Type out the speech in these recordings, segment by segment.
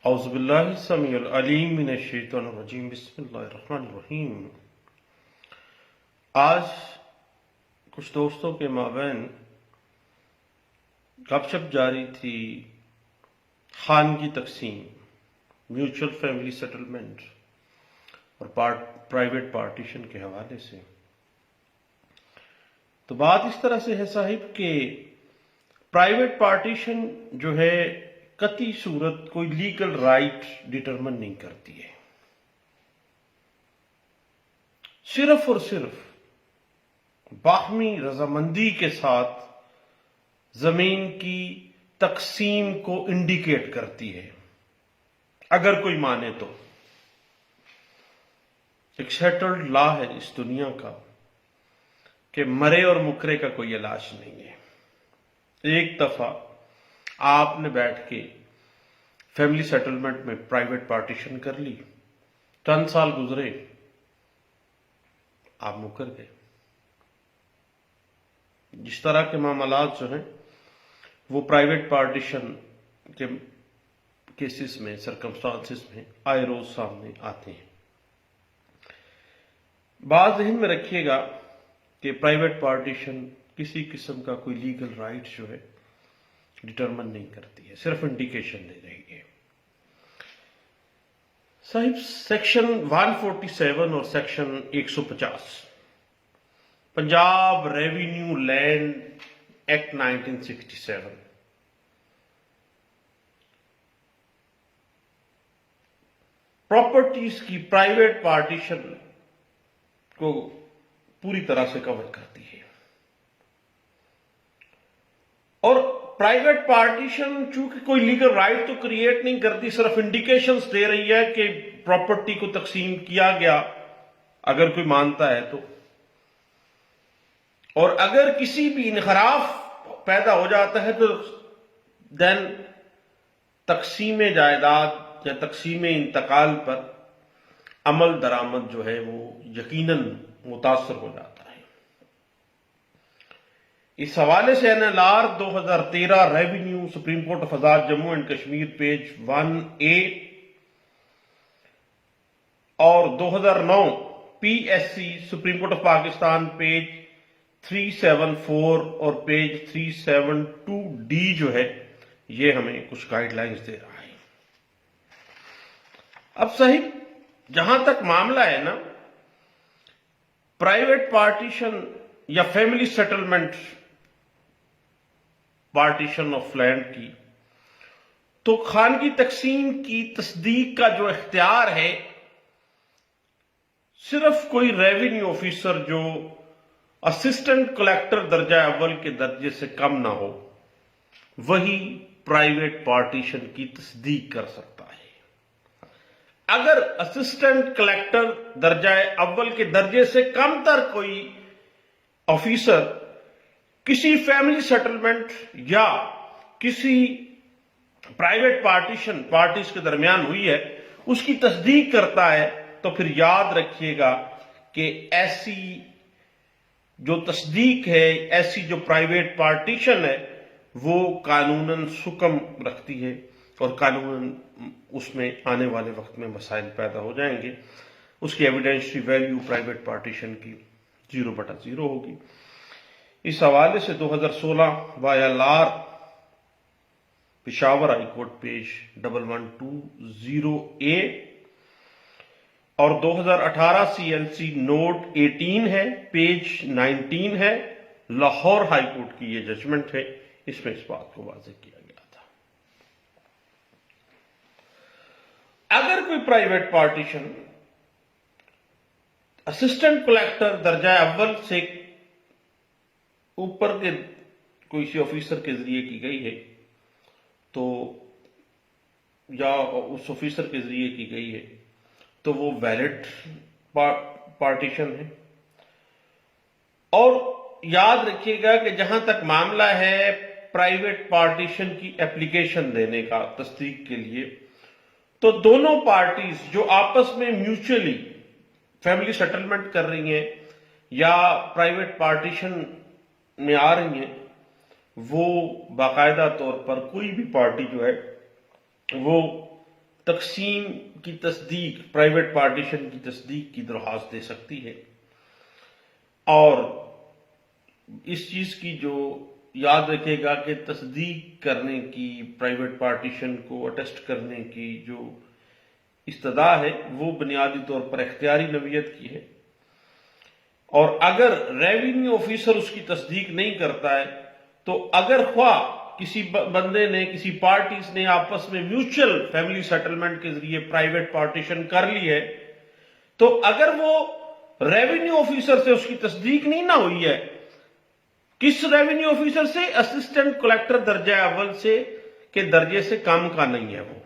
اعوذ باللہ السمیع العلیم من الشیطان الرجیم بسم اللہ الرحمن الرحیم۔ آج کچھ دوستوں کے مابین گپ شپ جاری تھی خانگی تقسیم، میوچل فیملی سیٹلمنٹ اور پرائیویٹ پارٹیشن کے حوالے سے۔ تو بات اس طرح سے ہے صاحب کہ پرائیویٹ پارٹیشن جو ہے قطعی صورت کوئی لیگل رائٹ ڈٹرمن نہیں کرتی ہے، صرف اور صرف باہمی رضامندی کے ساتھ زمین کی تقسیم کو انڈیکیٹ کرتی ہے، اگر کوئی مانے تو۔ ایک سیٹلڈ لا ہے اس دنیا کا کہ مرے اور مکرے کا کوئی علاج نہیں ہے۔ ایک دفعہ آپ نے بیٹھ کے فیملی سیٹلمنٹ میں پرائیویٹ پارٹیشن کر لی، چند سال گزرے، آپ مکر گئے۔ جس طرح کے معاملات جو ہیں وہ پرائیویٹ پارٹیشن کے کیسز میں، سرکمسٹانسز میں آئے روز سامنے آتے ہیں۔ بات ذہن میں رکھیے گا کہ پرائیویٹ پارٹیشن کسی قسم کا کوئی لیگل رائٹ جو ہے ڈٹرمن نہیں کرتی ہے، صرف انڈیکیشن دے رہی ہے۔ صاحب سیکشن 147 اور section 150 Punjab revenue land act 1967 properties کی پرائیویٹ پارٹیشن کو پوری طرح سے کور کرتی ہے، اور پرائیویٹ پارٹیشن چونکہ کوئی لیگل رائٹ تو کریٹ نہیں کرتی، صرف انڈیکیشنز دے رہی ہے کہ پراپرٹی کو تقسیم کیا گیا اگر کوئی مانتا ہے تو، اور اگر کسی بھی انحراف پیدا ہو جاتا ہے تو دین تقسیم جائیداد یا تقسیم انتقال پر عمل درآمد جو ہے وہ یقیناً متاثر ہو جاتا ہے۔ اس حوالے سے NLR 2013 revenue supreme court of Azad Jammu and Kashmir page 1A اور 2009 PSC supreme court of Pakistan page 374 اور پیج 372D جو ہے یہ ہمیں کچھ گائیڈ لائنز دے رہا ہے۔ اب صاحب جہاں تک معاملہ ہے نا پرائیویٹ پارٹیشن یا family settlement partition of land کی، تو خانگی تقسیم کی تصدیق کا جو اختیار ہے صرف کوئی ریونیو آفیسر جو اسسٹنٹ کلیکٹر درجہ اول کے درجے سے کم نہ ہو وہی پرائیویٹ پارٹیشن کی تصدیق کر سکتا ہے۔ اگر اسسٹنٹ کلیکٹر درجہ اول کے درجے سے کم تر کوئی آفیسر کسی فیملی سیٹلمنٹ یا کسی پرائیویٹ پارٹیشن پارٹیز کے درمیان ہوئی ہے اس کی تصدیق کرتا ہے تو پھر یاد رکھیے گا کہ ایسی جو تصدیق ہے، ایسی جو پرائیویٹ پارٹیشن ہے وہ قانوناً حکم رکھتی ہے اور قانوناً اس میں آنے والے وقت میں مسائل پیدا ہو جائیں گے۔ اس کی ایویڈینشری ویلیو پرائیویٹ پارٹیشن کی 0/0 ہوگی۔ اس حوالے سے 2016 YLR Peshawar high court page 1120A اور 2018 CLC نوٹ 18 ہے، پیج 19 ہے، لاہور ہائی کورٹ کی یہ ججمنٹ ہے، اس میں اس بات کو واضح کیا گیا تھا۔ اگر کوئی پرائیویٹ پارٹیشن اسسٹنٹ کلیکٹر درجہ اول سے اوپر کے کوئی سی آفیسر کے ذریعے کی گئی ہے تو یا اس آفیسر کے ذریعے کی گئی ہے تو وہ ویلڈ پارٹیشن ہے۔ اور یاد رکھیے گا کہ جہاں تک معاملہ ہے پرائیویٹ پارٹیشن کی اپلیکیشن دینے کا تصدیق کے لیے، تو دونوں پارٹیز جو آپس میں میوچلی فیملی سیٹلمنٹ کر رہی ہیں یا پرائیویٹ پارٹیشن میں آ رہی ہیں وہ باقاعدہ طور پر کوئی بھی پارٹی جو ہے وہ تقسیم کی تصدیق، پرائیویٹ پارٹیشن کی تصدیق کی درخواست دے سکتی ہے، اور اس چیز کی جو یاد رکھے گا کہ تصدیق کرنے کی، پرائیویٹ پارٹیشن کو اٹیسٹ کرنے کی جو استدعا ہے وہ بنیادی طور پر اختیاری نوعیت کی ہے، اور اگر ریونیو آفیسر اس کی تصدیق نہیں کرتا ہے تو اگر خواہ کسی بندے نے، کسی پارٹیز نے آپس میں میوچل فیملی سیٹلمنٹ کے ذریعے پرائیویٹ پارٹیشن کر لی ہے، تو اگر وہ ریونیو آفیسر سے اس کی تصدیق نہیں نہ ہوئی ہے، کس ریونیو آفیسر سے؟ اسسٹنٹ کلیکٹر درجہ اول سے کے درجے سے کم کا نہیں ہے وہ،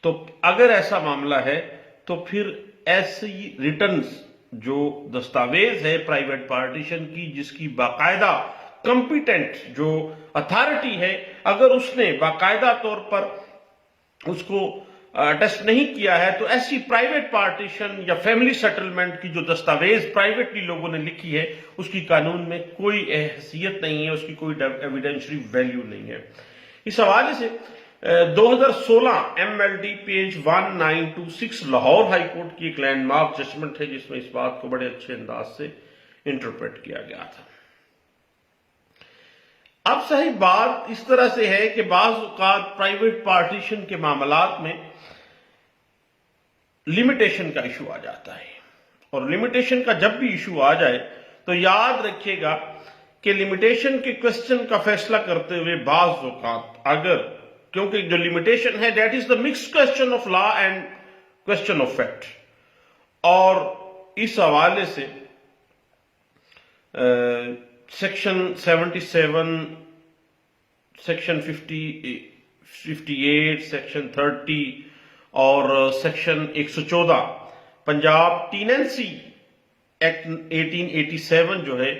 تو اگر ایسا معاملہ ہے تو پھر ایسی ریٹرنز جو دستاویز ہے پرائیویٹ پارٹیشن کی، جس کی باقاعدہ کمپیٹنٹ جو اتھارٹی ہے، اگر اس نے باقاعدہ طور پر اس کو ٹیسٹ نہیں کیا ہے، تو ایسی پرائیویٹ پارٹیشن یا فیملی سیٹلمنٹ کی جو دستاویز پرائیویٹلی لوگوں نے لکھی ہے، اس کی قانون میں کوئی حیثیت نہیں ہے، اس کی کوئی ایویڈنشری ویلیو نہیں ہے۔ اس حوالے سے 2016 M L D page 1926 Lahore high court کی ایک لینڈ مارک ججمنٹ ہے، جس میں اس بات کو بڑے اچھے انداز سے انٹرپریٹ کیا گیا تھا۔ اب صحیح بات اس طرح سے ہے کہ بعض اوقات پرائیویٹ پارٹیشن کے معاملات میں لمیٹیشن کا ایشو آ جاتا ہے، اور لمیٹیشن کا جب بھی ایشو آ جائے تو یاد رکھیے گا کہ لمیٹیشن کے کوسچن کا فیصلہ کرتے ہوئے بعض اوقات اگر، کیونکہ جو لمیٹیشن ہے that is the mix question of law and question of fact, اور اس حوالے سے سیکشن 77، سیکشن 58، سیکشن 30 اور سیکشن 114 پنجاب ٹیننسی ایکٹ 1887 جو ہے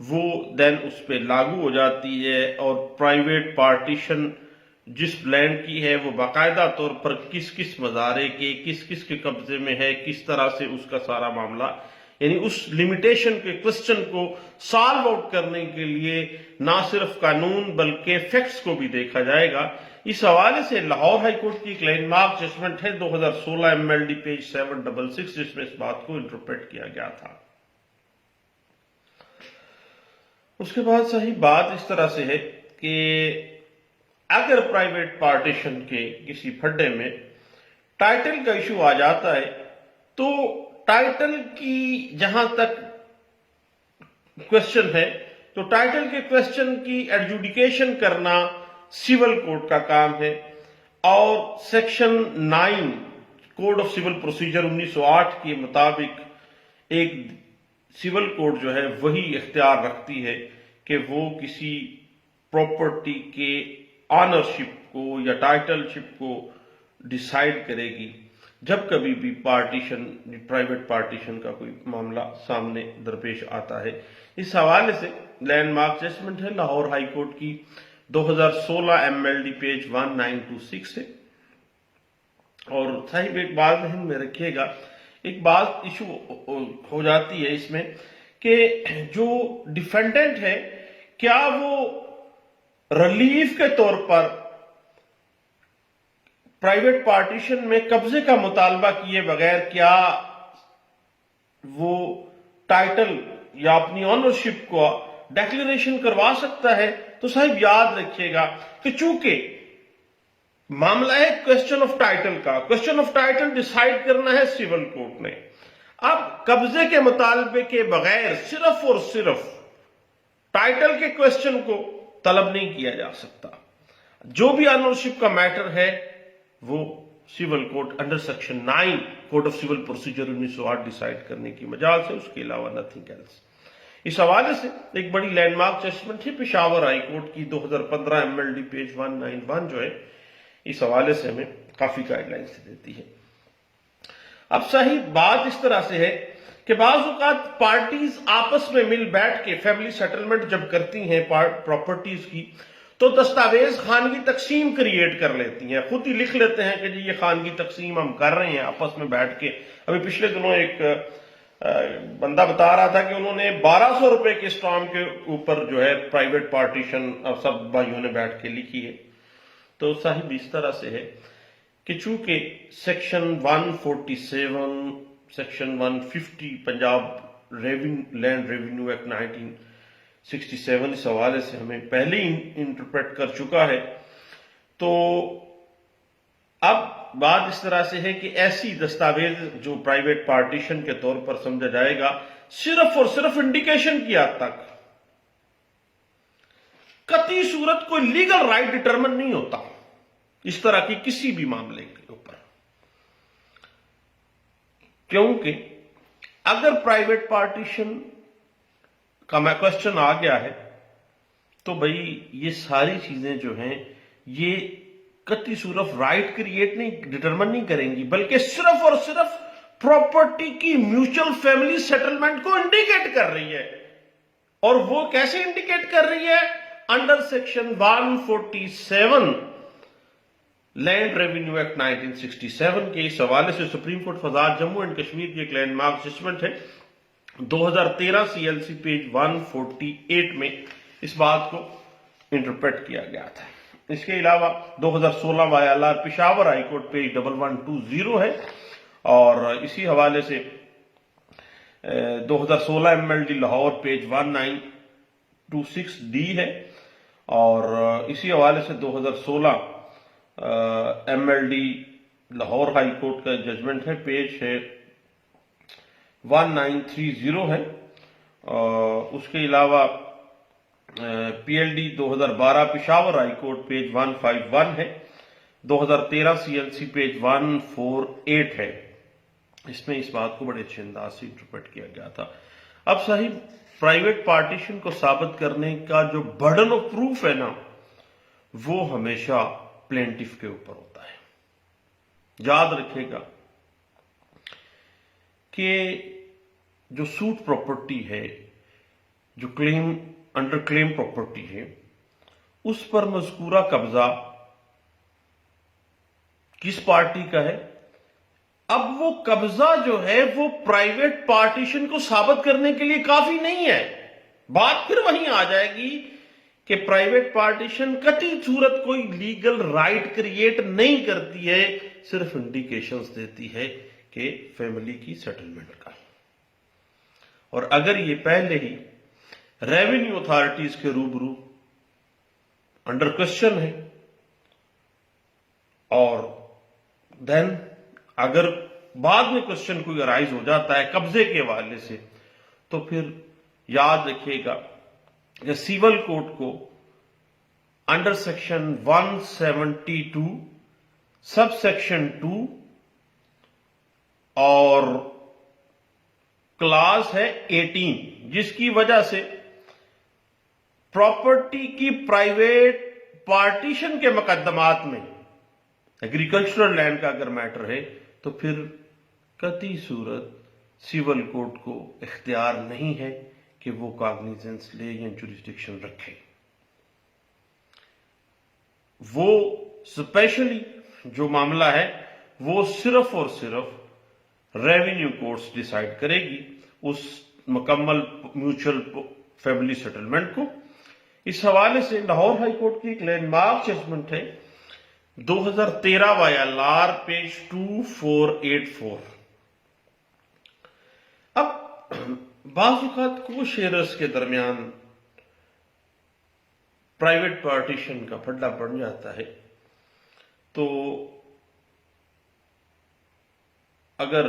وہ دین اس پہ لاگو ہو جاتی ہے، اور پرائیویٹ پارٹیشن جس لینڈ کی ہے وہ باقاعدہ طور پر کس کس مزارے کے، کس کس کے قبضے میں ہے، کس طرح سے اس کا سارا معاملہ، یعنی اس لمیٹیشن کے کوسچن کو سالو آؤٹ کرنے کے لیے نہ صرف قانون بلکہ فیکٹس کو بھی دیکھا جائے گا۔ اس حوالے سے لاہور ہائی کورٹ کی ایک لینڈ مارک ججمنٹ ہے 2016 ایم ایل ڈی پیج 766، جس میں اس بات کو انٹرپریٹ کیا گیا تھا۔ اس کے بعد صحیح بات اس طرح سے ہے کہ اگر پرائیویٹ پارٹیشن کے کسی پھڈے میں ٹائٹل کا ایشو آ جاتا ہے تو ٹائٹل کی جہاں تک کوسچن ہے تو ٹائٹل کے کوسچن کی ایڈجوڈیکیشن کرنا سول کوڈ کا کام ہے، اور section 9 code of civil procedure 1908 کے مطابق ایک سول کوڈ جو ہے وہی اختیار رکھتی ہے کہ وہ کسی پراپرٹی کے آنرشپ کو یا ٹائٹل شپ کو ڈیسائیڈ کرے گی جب کبھی بھی پارٹیشن، پرائیویٹ پارٹیشن کا کوئی معاملہ سامنے درپیش آتا ہے۔ اس حوالے سے لینڈ مارک ججمنٹ ہے لاہور ہائی کورٹ کی 2016 ایم ایل ڈی پیج 1926 ہے، اور صاحب ایک بات ذہن میں رکھیے گا، ایک بات ایشو ہو جاتی ہے اس میں کہ جو ڈیفینڈنٹ ہے کیا وہ ریلیف کے طور پر پرائیویٹ پارٹیشن میں قبضے کا مطالبہ کیے بغیر کیا وہ ٹائٹل یا اپنی آنرشپ کو ڈیکلیریشن کروا سکتا ہے؟ تو صاحب یاد رکھیے گا کہ چونکہ معاملہ ہے کوسچن آف ٹائٹل کا، کوسچن آف ٹائٹل ڈیسائیڈ کرنا ہے سول کورٹ نے، اب قبضے کے مطالبے کے بغیر صرف اور صرف ٹائٹل کے کوسچن کو طلب نہیں کیا جا سکتا۔ جو بھی آنرشپ کا میٹر ہے وہ civil court under section 9 code of civil procedure 1908 decide کرنے کی مجال سے، اس کے علاوہ نتھنگ ایلس۔ اس حوالے سے ایک بڑی لینڈ مارک ججمنٹ ہے پشاور ہائی کورٹ کی 2015 ایم ایل ڈی پیج 191 جو ہے اس حوالے سے ہمیں کافی گائیڈ لائنس دیتی ہے۔ اب صحیح بات اس طرح سے ہے کہ بعض اوقات پارٹیز آپس میں مل بیٹھ کے فیملی سیٹلمنٹ جب کرتی ہیں پراپرٹیز کی تو دستاویز خانگی تقسیم کریٹ کر لیتی ہیں، خود ہی لکھ لیتے ہیں کہ جی یہ خانگی تقسیم ہم کر رہے ہیں آپس میں بیٹھ کے۔ ابھی پچھلے دنوں ایک بندہ بتا رہا تھا کہ انہوں نے 1200 روپے کے اسٹامپ کے اوپر جو ہے پرائیویٹ پارٹیشن سب بھائیوں نے بیٹھ کے لکھی ہے۔ تو صاحب اس طرح سے ہے کہ چونکہ section 147 section 150 Punjab land revenue act 1967 اس حوالے سے ہمیں پہلے ہی انٹرپریٹ کر چکا ہے، تو اب بات اس طرح سے ہے کہ ایسی دستاویز جو پرائیویٹ پارٹیشن کے طور پر سمجھا جائے گا صرف اور صرف انڈیکیشن کی حد تک، قطعی صورت کوئی لیگل رائٹ ڈٹرمن نہیں ہوتا اس طرح کی کسی بھی معاملے کے اوپر، کیونکہ اگر پرائیویٹ پارٹیشن کا میں کوشچن آ گیا ہے تو بھئی یہ ساری چیزیں جو ہیں یہ قطعی صورت رائٹ کریٹ نہیں ڈٹرمن نہیں کریں گی، بلکہ صرف اور صرف پراپرٹی کی میوچل فیملی سیٹلمنٹ کو انڈیکیٹ کر رہی ہے، اور وہ کیسے انڈیکیٹ کر رہی ہے؟ Under section 147 land revenue act 1967 کے اس حوالے سے سپریم کورٹ فضاد جموں اینڈ کشمیر کی ایک لینڈ مارک ججمنٹ ہے 2013 CLC پیج 148 میں اس بات کو انٹرپریٹ کیا گیا تھا۔ اس کے علاوہ 2016 YLR Peshawar high court page 1120 ہے، اور اسی حوالے سے 2016 MLD لاہور پیج 1926D ہے، اور اسی حوالے سے 2016 MLD لاہور ہائی کورٹ کا ججمنٹ ہے، پیج ہے 1930 ہے، اس کے علاوہ PLD 2012 Peshawar high court page 151 ہے، 2013 CLC پیج 148 ہے، اس میں اس بات کو بڑے اچھے انداز سے انٹرپریٹ کیا گیا تھا۔ اب صحیح پرائیویٹ پارٹیشن کو ثابت کرنے کا جو برڈن آف پروف ہے نا، وہ ہمیشہ پلینٹف کے اوپر ہوتا ہے۔ یاد رکھے گا کہ جو سوٹ پراپرٹی ہے، جو انڈر کلیم پراپرٹی ہے، اس پر مذکورہ قبضہ کس پارٹی کا ہے؟ اب وہ قبضہ جو ہے وہ پرائیویٹ پارٹیشن کو ثابت کرنے کے لیے کافی نہیں ہے۔ بات پھر وہیں آ جائے گی کہ پرائیویٹ پارٹیشن قطعی صورت کوئی لیگل رائٹ کریٹ نہیں کرتی ہے، صرف انڈیکیشنز دیتی ہے کہ فیملی کی سیٹلمنٹ کا، اور اگر یہ پہلے ہی ریونیو اتھارٹیز کے روبرو انڈر کوسچن ہے، اور دین اگر بعد میں کوسچن کوئی ارائز ہو جاتا ہے قبضے کے حوالے سے، تو پھر یاد رکھیے گا کہ سیول کوڈ کو انڈر سیکشن 172 سب سیکشن 2 اور کلاس ہے 18، جس کی وجہ سے پراپرٹی کی پرائیویٹ پارٹیشن کے مقدمات میں ایگریکلچرل لینڈ کا اگر میٹر ہے تو پھر قطعی صورت سیول کوڈ کو اختیار نہیں ہے کہ وہ کاگنیزنس لے یا جوریسڈکشن رکھے۔ وہ اسپیشلی جو معاملہ ہے وہ صرف اور صرف ریونیو کورٹس ڈیسائیڈ کرے گی اس مکمل میوچل فیملی سیٹلمنٹ کو۔ اس حوالے سے لاہور ہائی کورٹ کی ایک لینڈ مارک ججمنٹ ہے 2013 YLR پیج 2484۔ اب بعض اوقات کو شیئرز کے درمیان پرائیویٹ پارٹیشن کا پھڈا بن جاتا ہے، تو اگر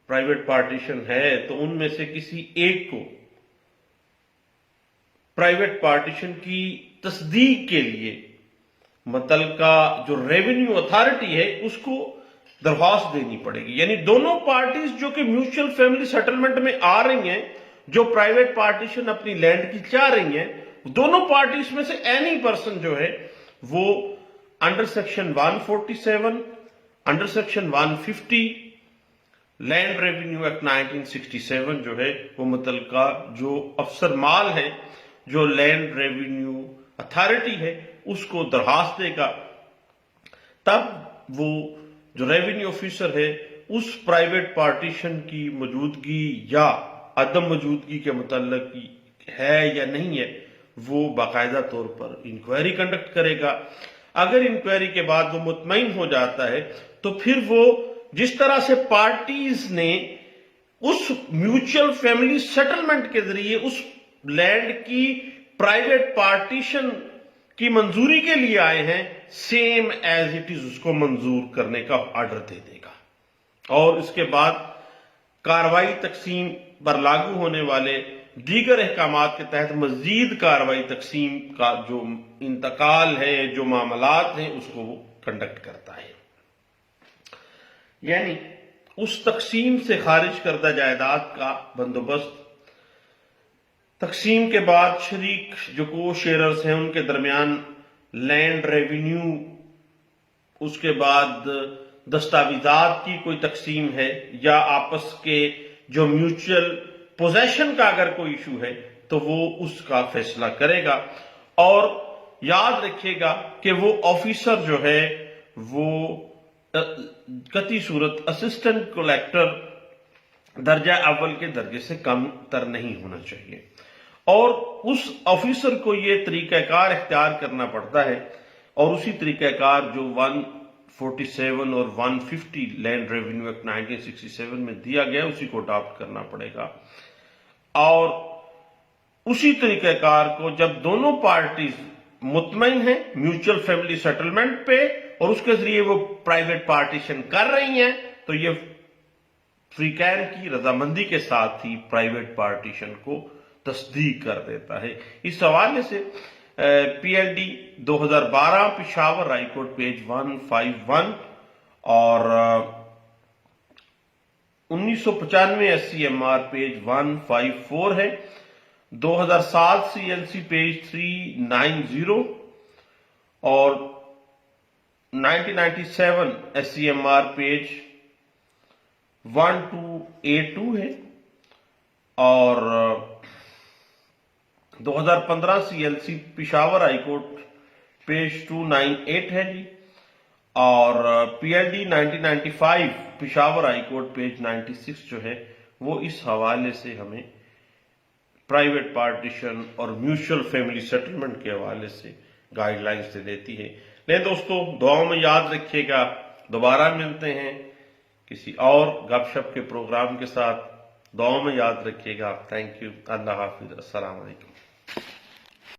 پرائیویٹ پارٹیشن ہے تو ان میں سے کسی ایک کو پرائیویٹ پارٹیشن کی تصدیق کے لیے متعلقہ جو ریونیو اتھارٹی ہے اس کو درخواست دینی پڑے گی، یعنی دونوں پارٹیز جو کہ میوچل فیملی سیٹلمنٹ میں آ رہی ہیں، جو پرائیویٹ پارٹیشن اپنی لینڈ کی چاہ رہی ہیں، دونوں پارٹیز میں سے اینی پرسن جو ہے وہ under section 147 under section 150 land revenue act 1967 جو ہے وہ متعلقہ جو افسر مال ہے، جو لینڈ ریونیو اتھارٹی ہے، اس کو درخواست دے گا۔ تب وہ جو ریونیو آفیسر ہے اس پرائیویٹ پارٹیشن کی موجودگی یا عدم موجودگی کے متعلق ہے یا نہیں ہے، وہ باقاعدہ طور پر انکوائری کنڈکٹ کرے گا۔ اگر انکوائری کے بعد وہ مطمئن ہو جاتا ہے تو پھر وہ جس طرح سے پارٹیز نے اس میوچل فیملی سیٹلمنٹ کے ذریعے اس لینڈ کی پرائیویٹ پارٹیشن کی منظوری کے لیے آئے ہیں، سیم ایز اٹ از اس کو منظور کرنے کا آرڈر دے دے گا، اور اس کے بعد کارروائی تقسیم پر لاگو ہونے والے دیگر احکامات کے تحت مزید کارروائی تقسیم کا جو انتقال ہے، جو معاملات ہیں، اس کو وہ کنڈکٹ کرتا ہے۔ یعنی اس تقسیم سے خارج کردہ جائیداد کا بندوبست، تقسیم کے بعد شریک جو کو شیئررز ہیں ان کے درمیان لینڈ ریونیو، اس کے بعد دستاویزات کی کوئی تقسیم ہے، یا آپس کے جو میوچل پوزیشن کا اگر کوئی ایشو ہے تو وہ اس کا فیصلہ کرے گا۔ اور یاد رکھیے گا کہ وہ آفیسر جو ہے وہ قطعی صورت اسسٹنٹ کلیکٹر درجہ اول کے درجے سے کم تر نہیں ہونا چاہیے، اور اس آفیسر کو یہ طریقہ کار اختیار کرنا پڑتا ہے، اور اسی طریقہ کار جو 147 اور 150 لینڈ ریونیو ایکٹ 1967 میں دیا گیا اسی کو اڈاپٹ کرنا پڑے گا، اور اسی طریقہ کار کو جب دونوں پارٹیز مطمئن ہیں میوچل فیملی سیٹلمنٹ پہ اور اس کے ذریعے وہ پرائیویٹ پارٹیشن کر رہی ہیں، تو یہ فریقین کی رضامندی کے ساتھ ہی پرائیویٹ پارٹیشن کو تصدیق کر دیتا ہے۔ اس حوالے سے P L D 2012 Peshawar high court page 151 اور 1995 S C M R page 154 ہے، 2007 سی ایل سی پیج 390 اور 1997 S C M R page 1282 ہے، اور 2015 C L C Peshawar high court page 298 ہے جی، اور P L D 1995 Peshawar high court page 96 جو ہے وہ اس حوالے سے ہمیں پرائیویٹ پارٹیشن اور میوچل فیملی سیٹلمنٹ کے حوالے سے گائیڈ لائنز دے دیتی ہے۔ لیں دوستو، دعاؤں میں یاد رکھیے گا، دوبارہ ملتے ہیں کسی اور گپ شپ کے پروگرام کے ساتھ، دعاؤں میں یاد رکھیے گا۔ تھینک یو، اللہ حافظ، السلام علیکم۔